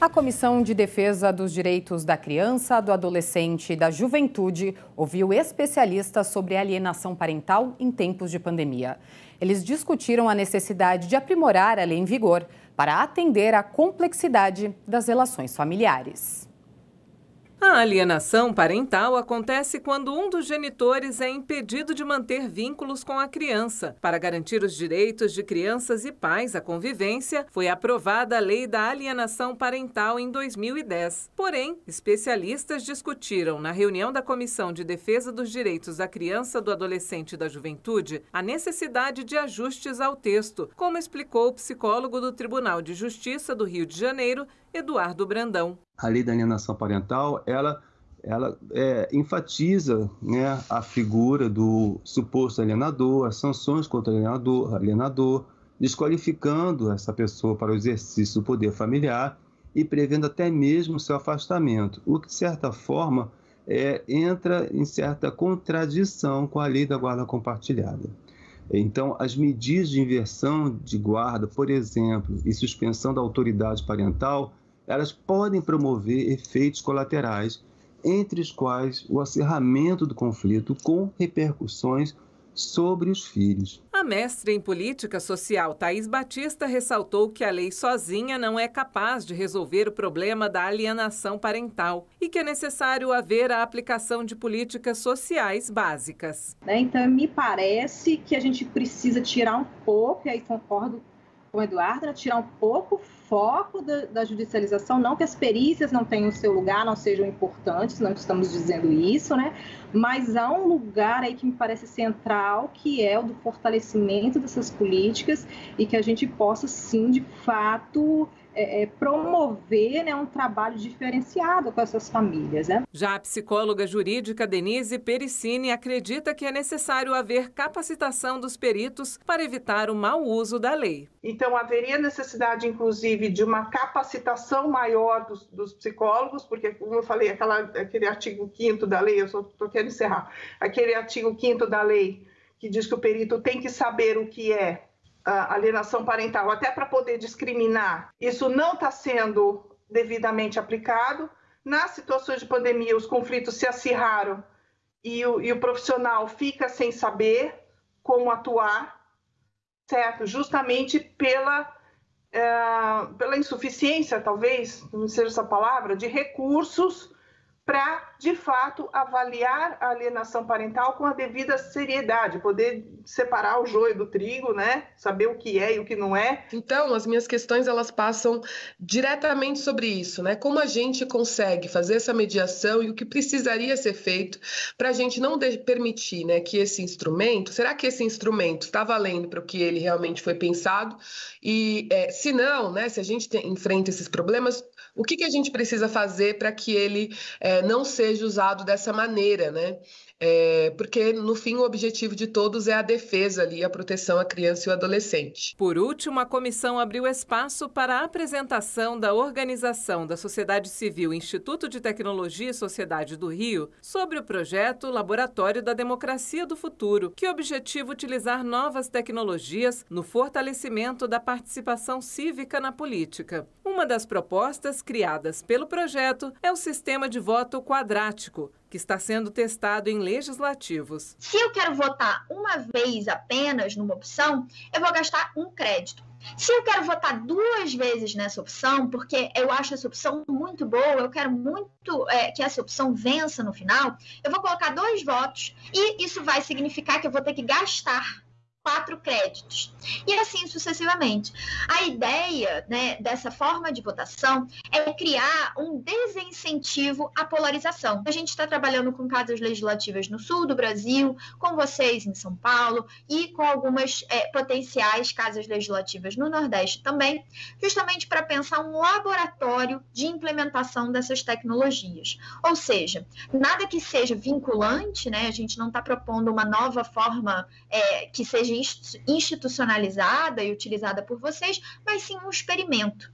A Comissão de Defesa dos Direitos da Criança, do Adolescente e da Juventude ouviu especialistas sobre alienação parental em tempos de pandemia. Eles discutiram a necessidade de aprimorar a lei em vigor para atender à complexidade das relações familiares. A alienação parental acontece quando um dos genitores é impedido de manter vínculos com a criança. Para garantir os direitos de crianças e pais à convivência, foi aprovada a Lei da Alienação Parental em 2010. Porém, especialistas discutiram na reunião da Comissão de Defesa dos Direitos da Criança, do Adolescente e da Juventude a necessidade de ajustes ao texto, como explicou o psicólogo do Tribunal de Justiça do Rio de Janeiro, Eduardo Brandão. A lei da alienação parental, ela enfatiza, né, a figura do suposto alienador, as sanções contra o alienador, desqualificando essa pessoa para o exercício do poder familiar e prevendo até mesmo o seu afastamento, o que, de certa forma, entra em certa contradição com a lei da guarda compartilhada. Então, as medidas de inversão de guarda, por exemplo, e suspensão da autoridade parental, elas podem promover efeitos colaterais, entre os quais o acirramento do conflito com repercussões sobre os filhos. A mestre em política social Thaís Batista ressaltou que a lei sozinha não é capaz de resolver o problema da alienação parental e que é necessário haver a aplicação de políticas sociais básicas. Então, me parece que a gente precisa tirar um pouco, e aí concordo com o Eduardo, tirar um pouco o foco da judicialização, não que as perícias não tenham o seu lugar, não sejam importantes, não estamos dizendo isso, né? Mas há um lugar aí que me parece central, que é o do fortalecimento dessas políticas e que a gente possa, sim, de fato, promover, né, um trabalho diferenciado com essas famílias, né? Já a psicóloga jurídica Denise Pericini acredita que é necessário haver capacitação dos peritos para evitar o mau uso da lei. Então, haveria necessidade, inclusive, de uma capacitação maior dos psicólogos, porque, como eu falei, aquele artigo 5º da lei, eu só quero encerrar, aquele artigo 5º da lei que diz que o perito tem que saber o que é a alienação parental, até para poder discriminar. Isso não está sendo devidamente aplicado. Nas situações de pandemia, os conflitos se acirraram e o profissional fica sem saber como atuar, certo? Justamente pela insuficiência, talvez, não seja essa palavra, de recursos para, de fato, avaliar a alienação parental com a devida seriedade, poder separar o joio do trigo, né? Saber o que é e o que não é. Então, as minhas questões, elas passam diretamente sobre isso, né? Como a gente consegue fazer essa mediação e o que precisaria ser feito para a gente não permitir, né, que esse instrumento, será que esse instrumento está valendo para o que ele realmente foi pensado? E se não, né, se a gente enfrenta esses problemas, o que a gente precisa fazer para que ele não seja usado dessa maneira, né? Porque, no fim, o objetivo de todos é a defesa ali, a proteção à criança e ao adolescente. Por último, a comissão abriu espaço para a apresentação da Organização da Sociedade Civil Instituto de Tecnologia e Sociedade do Rio sobre o projeto Laboratório da Democracia do Futuro, que objetiva utilizar novas tecnologias no fortalecimento da participação cívica na política. Uma das propostas criadas pelo projeto é o sistema de voto quadrático, que está sendo testado em legislativos. Se eu quero votar uma vez apenas numa opção, eu vou gastar um crédito. Se eu quero votar 2 vezes nessa opção, porque eu acho essa opção muito boa, eu quero muito que essa opção vença no final, eu vou colocar 2 votos e isso vai significar que eu vou ter que gastar 4 créditos, e assim sucessivamente. A ideia, né, dessa forma de votação é criar um desincentivo à polarização. A gente está trabalhando com casas legislativas no sul do Brasil, com vocês em São Paulo e com algumas potenciais casas legislativas no Nordeste também, justamente para pensar um laboratório de implementação dessas tecnologias. Ou seja, nada que seja vinculante, né, a gente não está propondo uma nova forma que seja institucionalizada e utilizada por vocês, mas sim um experimento.